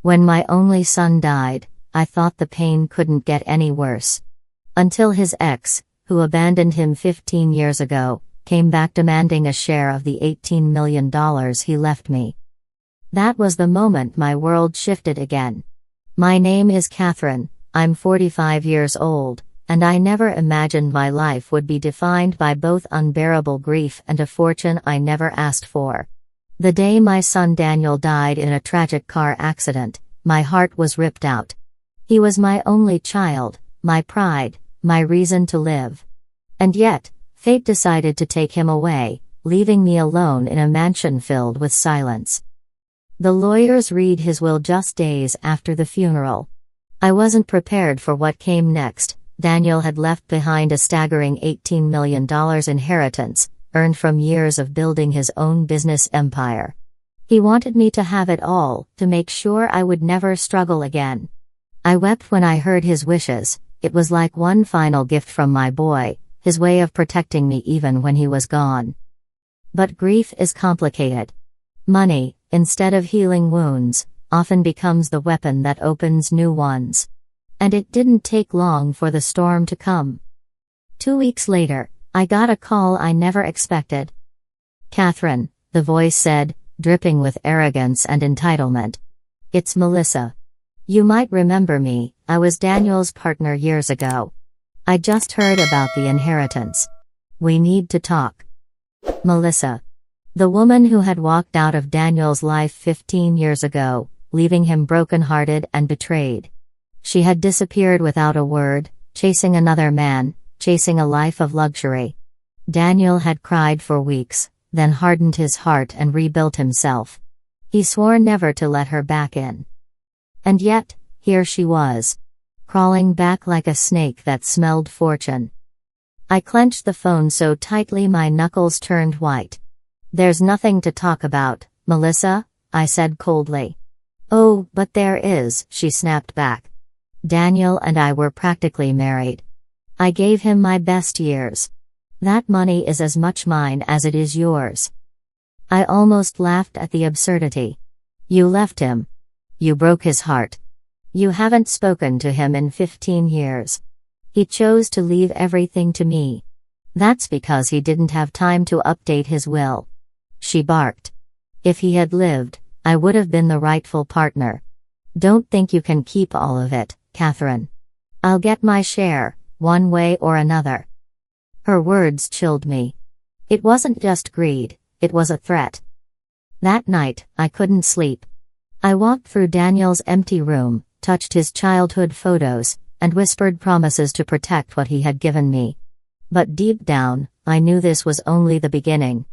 When my only son died, I thought the pain couldn't get any worse. Until his ex, who abandoned him 15 years ago, came back demanding a share of the $18 million he left me. That was the moment my world shifted again. My name is Catherine, I'm 45 years old, and I never imagined my life would be defined by both unbearable grief and a fortune I never asked for. The day my son Daniel died in a tragic car accident, my heart was ripped out. He was my only child, my pride, my reason to live. And yet, fate decided to take him away, leaving me alone in a mansion filled with silence. The lawyers read his will just days after the funeral. I wasn't prepared for what came next. Daniel had left behind a staggering $18 million inheritance, earned from years of building his own business empire. He wanted me to have it all, to make sure I would never struggle again. I wept when I heard his wishes. It was like one final gift from my boy, his way of protecting me even when he was gone. But grief is complicated. Money, instead of healing wounds, often becomes the weapon that opens new ones. And it didn't take long for the storm to come. 2 weeks later, I got a call I never expected. "Catherine," the voice said, dripping with arrogance and entitlement. "It's Melissa. You might remember me, I was Daniel's partner years ago. I just heard about the inheritance. We need to talk." Melissa. The woman who had walked out of Daniel's life 15 years ago, leaving him brokenhearted and betrayed. She had disappeared without a word, chasing another man, chasing a life of luxury. Daniel had cried for weeks, then hardened his heart and rebuilt himself. He swore never to let her back in. And yet, here she was, crawling back like a snake that smelled fortune. I clenched the phone so tightly my knuckles turned white. "There's nothing to talk about, Melissa," I said coldly. "Oh, but there is," she snapped back. "Daniel and I were practically married. I gave him my best years. That money is as much mine as it is yours." I almost laughed at the absurdity. "You left him. You broke his heart. You haven't spoken to him in 15 years. He chose to leave everything to me. That's because he didn't have time to update his will." She barked. "If he had lived, I would have been the rightful partner. Don't think you can keep all of it, Catherine. I'll get my share, one way or another." Her words chilled me. It wasn't just greed, it was a threat. That night, I couldn't sleep. I walked through Daniel's empty room, touched his childhood photos, and whispered promises to protect what he had given me. But deep down, I knew this was only the beginning.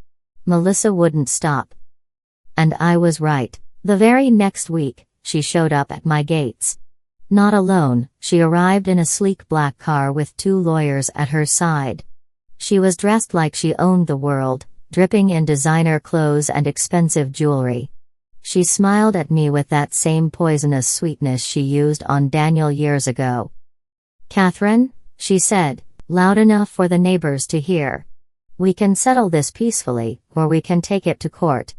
Melissa wouldn't stop. And I was right. The very next week, she showed up at my gates. Not alone, she arrived in a sleek black car with 2 lawyers at her side. She was dressed like she owned the world, dripping in designer clothes and expensive jewelry. She smiled at me with that same poisonous sweetness she used on Daniel years ago. "Catherine," she said, loud enough for the neighbors to hear. "We can settle this peacefully, or we can take it to court."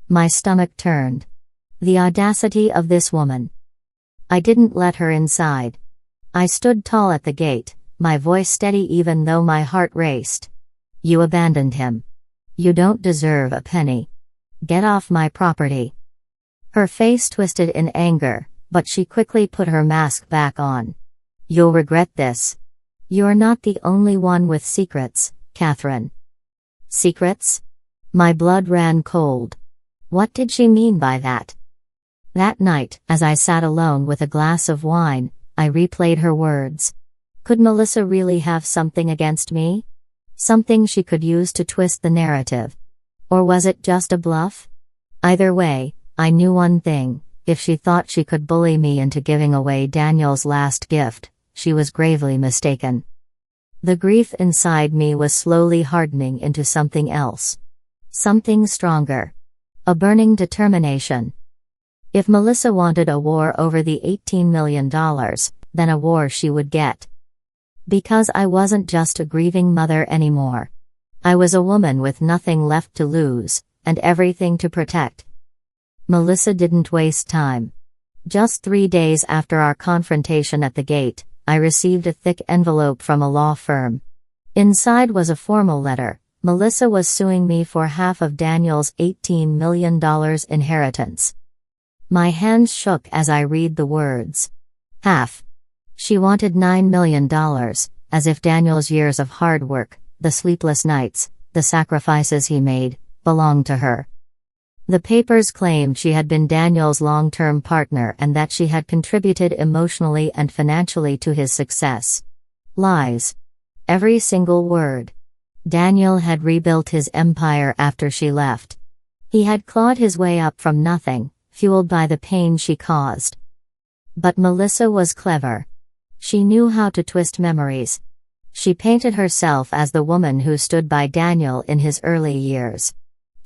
My stomach turned. The audacity of this woman. I didn't let her inside. I stood tall at the gate, my voice steady even though my heart raced. "You abandoned him. You don't deserve a penny. Get off my property." Her face twisted in anger, but she quickly put her mask back on. "You'll regret this. You're not the only one with secrets, Catherine." Secrets? My blood ran cold. What did she mean by that? That night, as I sat alone with a glass of wine, I replayed her words. Could Melissa really have something against me? Something she could use to twist the narrative? Or was it just a bluff? Either way, I knew one thing: if she thought she could bully me into giving away Daniel's last gift, she was gravely mistaken. The grief inside me was slowly hardening into something else. Something stronger. A burning determination. If Melissa wanted a war over the $18 million, then a war she would get. Because I wasn't just a grieving mother anymore. I was a woman with nothing left to lose, and everything to protect. Melissa didn't waste time. Just 3 days after our confrontation at the gate, I received a thick envelope from a law firm. Inside was a formal letter. Melissa was suing me for half of Daniel's $18 million inheritance. My hands shook as I read the words. Half. She wanted $9 million, as if Daniel's years of hard work, the sleepless nights, the sacrifices he made, belonged to her. The papers claimed she had been Daniel's long-term partner and that she had contributed emotionally and financially to his success. Lies. Every single word. Daniel had rebuilt his empire after she left. He had clawed his way up from nothing, fueled by the pain she caused. But Melissa was clever. She knew how to twist memories. She painted herself as the woman who stood by Daniel in his early years.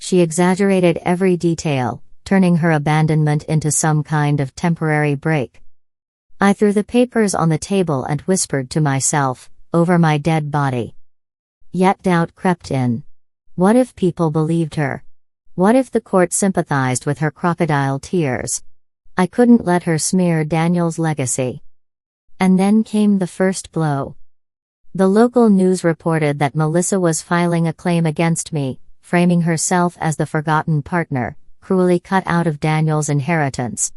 She exaggerated every detail, turning her abandonment into some kind of temporary break. I threw the papers on the table and whispered to myself, over my dead body. Yet doubt crept in. What if people believed her? What if the court sympathized with her crocodile tears? I couldn't let her smear Daniel's legacy. And then came the first blow. The local news reported that Melissa was filing a claim against me, framing herself as the forgotten partner, cruelly cut out of Daniel's inheritance.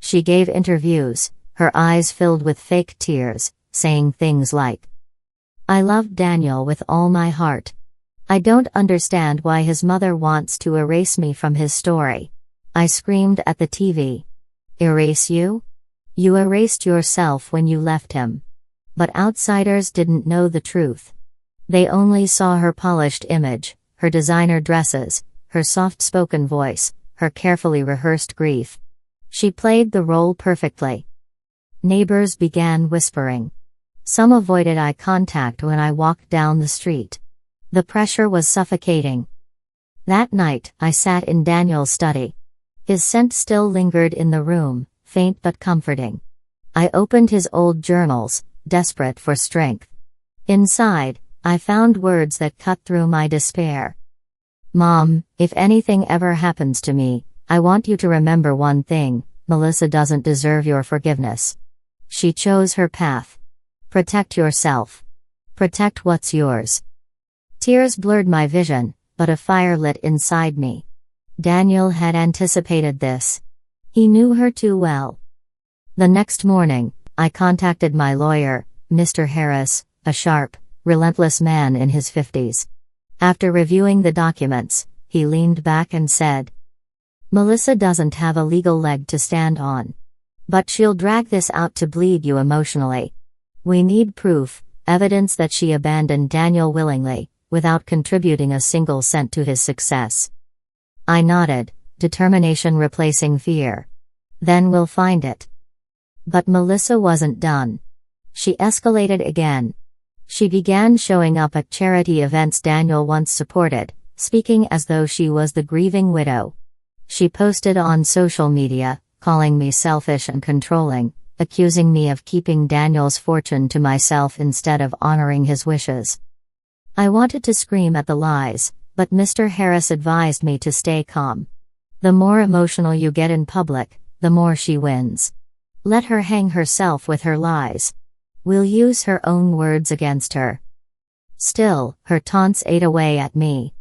She gave interviews, her eyes filled with fake tears, saying things like, "I loved Daniel with all my heart. I don't understand why his mother wants to erase me from his story." I screamed at the TV. Erase you? You erased yourself when you left him. But outsiders didn't know the truth. They only saw her polished image, her designer dresses, her soft-spoken voice, her carefully rehearsed grief. She played the role perfectly. Neighbors began whispering. Some avoided eye contact when I walked down the street. The pressure was suffocating. That night, I sat in Daniel's study. His scent still lingered in the room, faint but comforting. I opened his old journals, desperate for strength. Inside, I found words that cut through my despair. "Mom, if anything ever happens to me, I want you to remember one thing: Melissa doesn't deserve your forgiveness. She chose her path. Protect yourself. Protect what's yours." Tears blurred my vision, but a fire lit inside me. Daniel had anticipated this. He knew her too well. The next morning, I contacted my lawyer, Mr. Harris, a sharp, relentless man in his 50s. After reviewing the documents, he leaned back and said, "Melissa doesn't have a legal leg to stand on. But she'll drag this out to bleed you emotionally. We need proof, evidence that she abandoned Daniel willingly, without contributing a single cent to his success." I nodded, determination replacing fear. "Then we'll find it." But Melissa wasn't done. She escalated again. She began showing up at charity events Daniel once supported, speaking as though she was the grieving widow. She posted on social media, calling me selfish and controlling, accusing me of keeping Daniel's fortune to myself instead of honoring his wishes. I wanted to scream at the lies, but Mr. Harris advised me to stay calm. The more emotional you get in public, the more she wins. Let her hang herself with her lies. We'll use her own words against her. Still, her taunts ate away at me.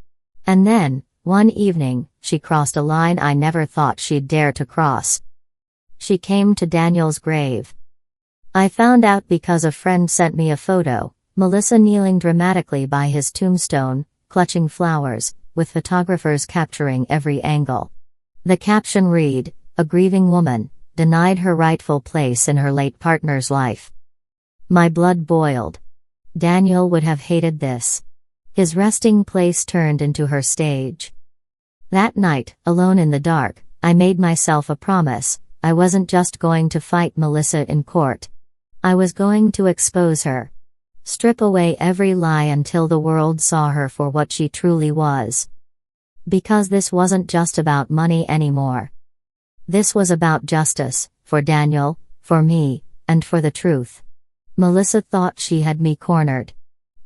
And then, one evening, she crossed a line I never thought she'd dare to cross. She came to Daniel's grave. I found out because a friend sent me a photo, Melissa kneeling dramatically by his tombstone, clutching flowers, with photographers capturing every angle. The caption read, "A grieving woman, denied her rightful place in her late partner's life." My blood boiled. Daniel would have hated this. His resting place turned into her stage. That night, alone in the dark, I made myself a promise. I wasn't just going to fight Melissa in court. I was going to expose her. Strip away every lie until the world saw her for what she truly was. Because this wasn't just about money anymore. This was about justice, for Daniel, for me, and for the truth. Melissa thought she had me cornered.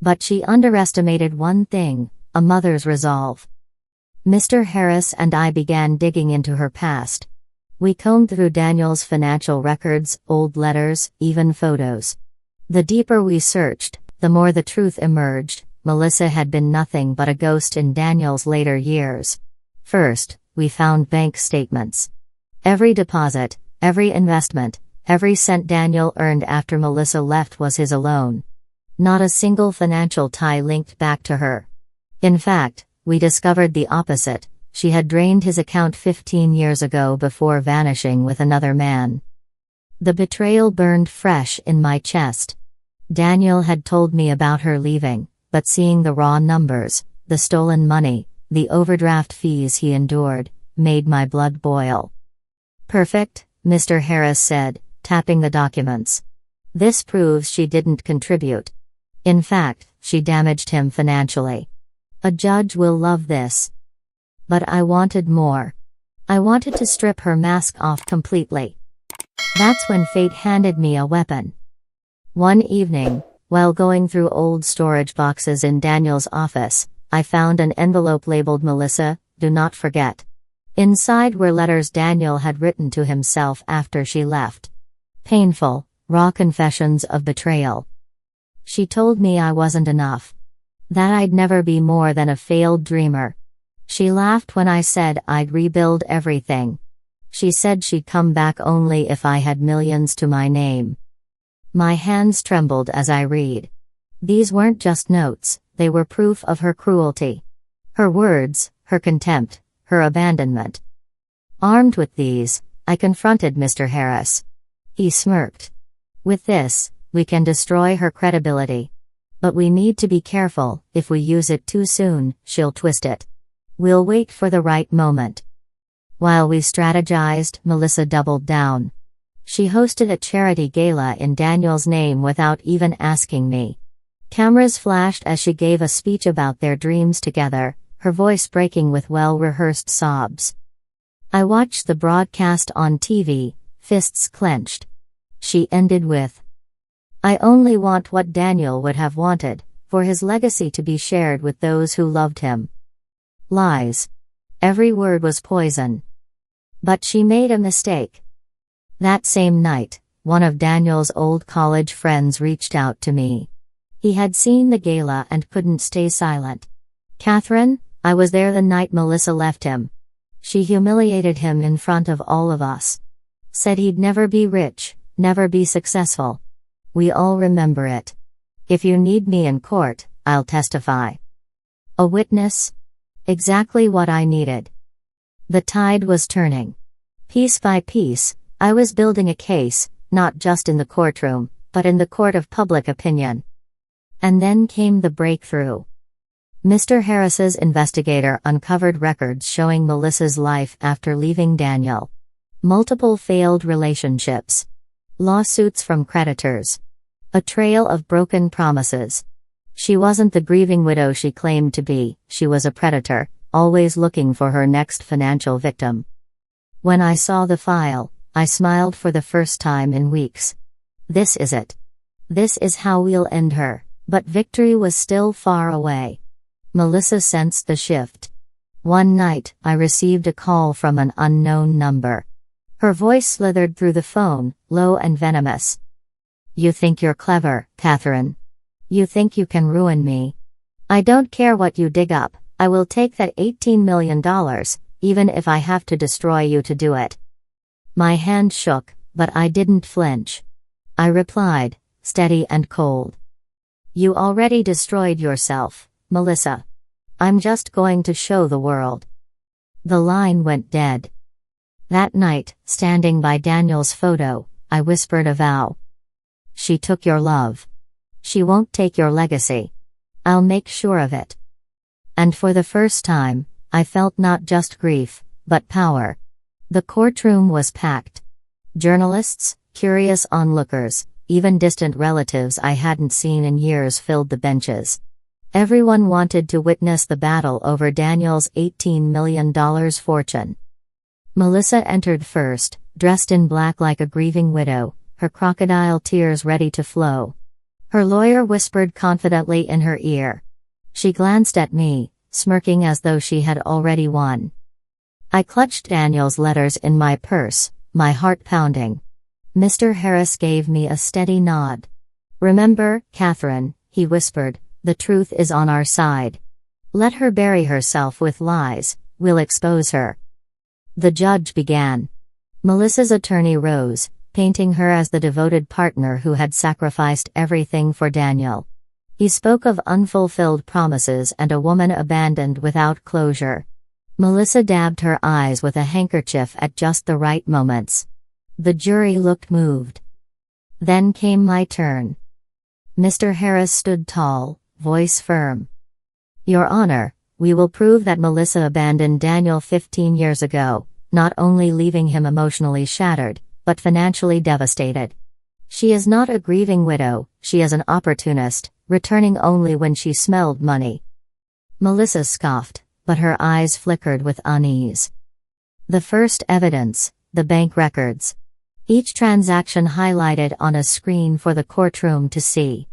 But she underestimated one thing: a mother's resolve. Mr. Harris and I began digging into her past. We combed through Daniel's financial records, old letters, even photos. The deeper we searched, the more the truth emerged. Melissa had been nothing but a ghost in Daniel's later years. First, we found bank statements. Every deposit, every investment, every cent Daniel earned after Melissa left was his alone. Not a single financial tie linked back to her. In fact, we discovered the opposite. She had drained his account 15 years ago before vanishing with another man. The betrayal burned fresh in my chest. Daniel had told me about her leaving, but seeing the raw numbers, the stolen money, the overdraft fees he endured, made my blood boil. "Perfect," Mr. Harris said, tapping the documents. "This proves she didn't contribute. In fact, she damaged him financially. A judge will love this." But I wanted more. I wanted to strip her mask off completely. That's when fate handed me a weapon. One evening, while going through old storage boxes in Daniel's office, I found an envelope labeled "Melissa, do not forget." Inside were letters Daniel had written to himself after she left. Painful, raw confessions of betrayal. She told me I wasn't enough. That I'd never be more than a failed dreamer. She laughed when I said I'd rebuild everything. She said she'd come back only if I had millions to my name. My hands trembled as I read. These weren't just notes, they were proof of her cruelty. Her words, her contempt, her abandonment. Armed with these, I confronted Mr. Harris. He smirked. "With this, we can destroy her credibility. But we need to be careful. If we use it too soon, she'll twist it. We'll wait for the right moment." While we strategized, Melissa doubled down. She hosted a charity gala in Daniel's name without even asking me. Cameras flashed as she gave a speech about their dreams together, her voice breaking with well-rehearsed sobs. I watched the broadcast on TV, fists clenched. She ended with, "I only want what Daniel would have wanted, for his legacy to be shared with those who loved him." Lies. Every word was poison. But she made a mistake. That same night, one of Daniel's old college friends reached out to me. He had seen the gala and couldn't stay silent. "Catherine, I was there the night Melissa left him. She humiliated him in front of all of us. Said he'd never be rich, never be successful. We all remember it. If you need me in court, I'll testify." A witness? Exactly what I needed. The tide was turning. Piece by piece, I was building a case, not just in the courtroom, but in the court of public opinion. And then came the breakthrough. Mr. Harris's investigator uncovered records showing Melissa's life after leaving Daniel. Multiple failed relationships. Lawsuits from creditors. A trail of broken promises. She wasn't the grieving widow she claimed to be, she was a predator, always looking for her next financial victim. When I saw the file, I smiled for the first time in weeks. This is it. This is how we'll end her. But victory was still far away. Melissa sensed the shift. One night, I received a call from an unknown number. Her voice slithered through the phone, low and venomous. "You think you're clever, Catherine. You think you can ruin me. I don't care what you dig up, I will take that $18 million, even if I have to destroy you to do it." My hand shook, but I didn't flinch. I replied, steady and cold. "You already destroyed yourself, Melissa. I'm just going to show the world." The line went dead. That night, standing by Daniel's photo, I whispered a vow. "She took your love. She won't take your legacy. I'll make sure of it." And for the first time, I felt not just grief, but power. The courtroom was packed. Journalists, curious onlookers, even distant relatives I hadn't seen in years filled the benches. Everyone wanted to witness the battle over Daniel's $18 million fortune. Melissa entered first, dressed in black like a grieving widow, her crocodile tears ready to flow. Her lawyer whispered confidently in her ear. She glanced at me, smirking as though she had already won. I clutched Daniel's letters in my purse, my heart pounding. Mr. Harris gave me a steady nod. "Remember, Catherine," he whispered, "the truth is on our side. Let her bury herself with lies, we'll expose her." The judge began. Melissa's attorney rose, painting her as the devoted partner who had sacrificed everything for Daniel. He spoke of unfulfilled promises and a woman abandoned without closure. Melissa dabbed her eyes with a handkerchief at just the right moments. The jury looked moved. Then came my turn. Mr. Harris stood tall, voice firm. "Your Honor, we will prove that Melissa abandoned Daniel 15 years ago, not only leaving him emotionally shattered, but financially devastated. She is not a grieving widow, she is an opportunist, returning only when she smelled money." Melissa scoffed, but her eyes flickered with unease. The first evidence, the bank records. Each transaction highlighted on a screen for the courtroom to see.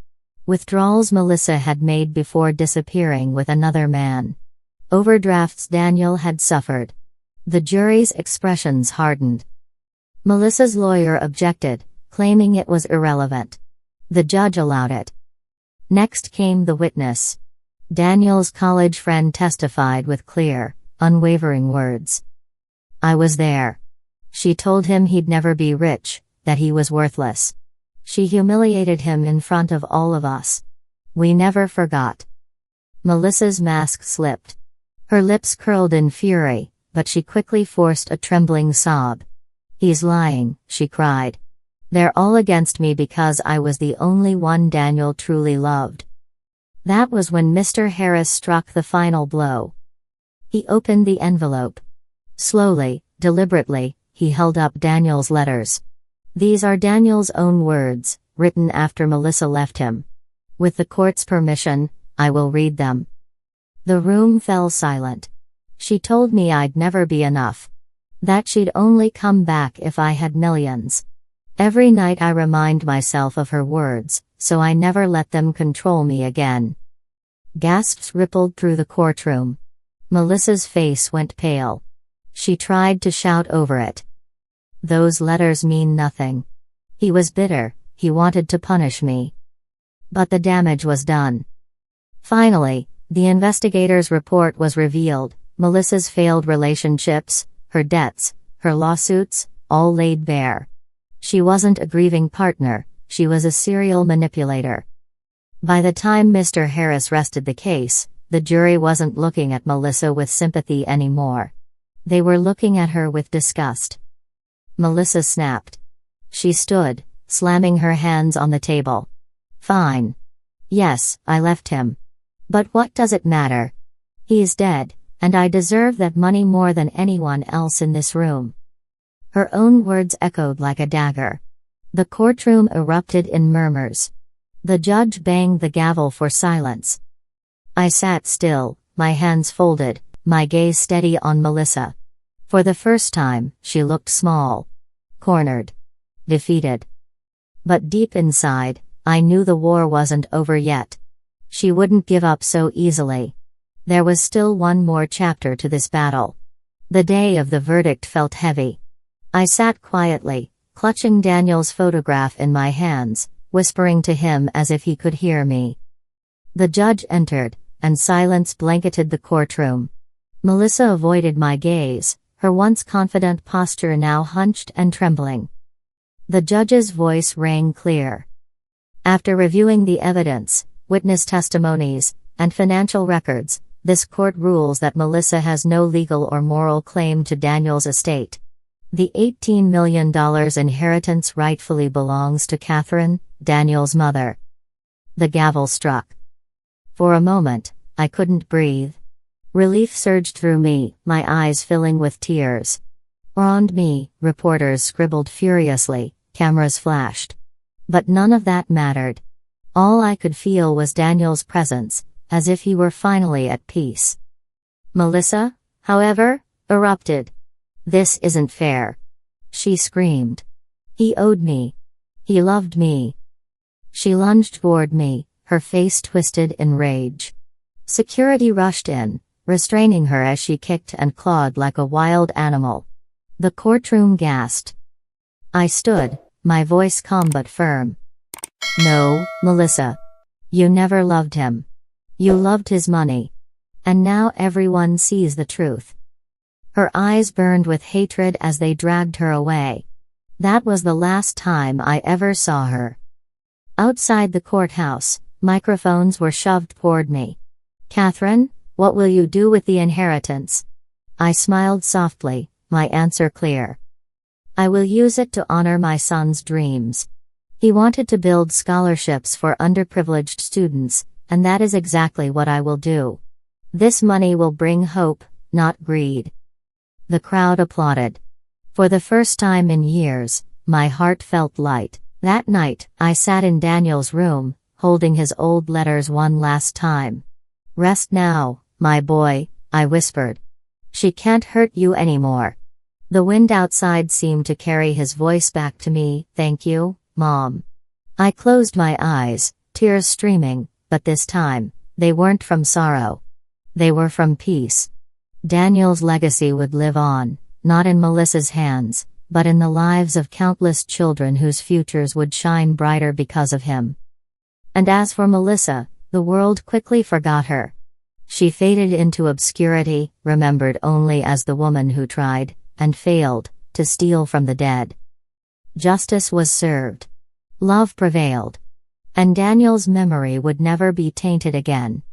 Withdrawals Melissa had made before disappearing with another man. Overdrafts Daniel had suffered. The jury's expressions hardened. Melissa's lawyer objected, claiming it was irrelevant. The judge allowed it. Next came the witness. Daniel's college friend testified with clear, unwavering words. "I was there. She told him he'd never be rich, that he was worthless. She humiliated him in front of all of us. We never forgot." Melissa's mask slipped. Her lips curled in fury, but she quickly forced a trembling sob. "He's lying," she cried. "They're all against me because I was the only one Daniel truly loved." That was when Mr. Harris struck the final blow. He opened the envelope. Slowly, deliberately, he held up Daniel's letters. These are Daniel's own words, written after Melissa left him. "With the court's permission, I will read them." The room fell silent. "She told me I'd never be enough. That she'd only come back if I had millions. Every night I remind myself of her words, so I never let them control me again." Gasps rippled through the courtroom. Melissa's face went pale. She tried to shout over it. "Those letters mean nothing. He was bitter, he wanted to punish me." But the damage was done. Finally, the investigator's report was revealed. Melissa's failed relationships, her debts, her lawsuits, all laid bare. She wasn't a grieving partner, she was a serial manipulator. By the time Mr. Harris rested the case, the jury wasn't looking at Melissa with sympathy anymore. They were looking at her with disgust. Melissa snapped. She stood, slamming her hands on the table. "Fine. Yes, I left him. But what does it matter? He's dead, and I deserve that money more than anyone else in this room." Her own words echoed like a dagger. The courtroom erupted in murmurs. The judge banged the gavel for silence. I sat still, my hands folded, my gaze steady on Melissa. For the first time, she looked small. Cornered. Defeated. But deep inside, I knew the war wasn't over yet. She wouldn't give up so easily. There was still one more chapter to this battle. The day of the verdict felt heavy. I sat quietly, clutching Daniel's photograph in my hands, whispering to him as if he could hear me. The judge entered, and silence blanketed the courtroom. Melissa avoided my gaze, her once confident posture now hunched and trembling. The judge's voice rang clear. "After reviewing the evidence, witness testimonies, and financial records, this court rules that Melissa has no legal or moral claim to Daniel's estate. The $18 million inheritance rightfully belongs to Catherine, Daniel's mother." The gavel struck. For a moment, I couldn't breathe. Relief surged through me, my eyes filling with tears. Around me, reporters scribbled furiously, cameras flashed. But none of that mattered. All I could feel was Daniel's presence, as if he were finally at peace. Melissa, however, erupted. "This isn't fair," she screamed. "He owed me. He loved me." She lunged toward me, her face twisted in rage. Security rushed in, restraining her as she kicked and clawed like a wild animal. The courtroom gasped. I stood, my voice calm but firm. No, Melissa. You never loved him. You loved his money. And now everyone sees the truth. Her eyes burned with hatred as they dragged her away. That was the last time I ever saw her. Outside the courthouse, microphones were shoved toward me. Catherine, what will you do with the inheritance? I smiled softly, my answer clear. I will use it to honor my son's dreams. He wanted to build scholarships for underprivileged students, and that is exactly what I will do. This money will bring hope, not greed. The crowd applauded. For the first time in years, my heart felt light. That night, I sat in Daniel's room, holding his old letters one last time. Rest now, my boy, I whispered. She can't hurt you anymore. The wind outside seemed to carry his voice back to me. Thank you, Mom. I closed my eyes, tears streaming, but this time, they weren't from sorrow. They were from peace. Daniel's legacy would live on, not in Melissa's hands, but in the lives of countless children whose futures would shine brighter because of him. And as for Melissa, the world quickly forgot her. She faded into obscurity, remembered only as the woman who tried, and failed, to steal from the dead. Justice was served. Love prevailed. And Daniel's memory would never be tainted again.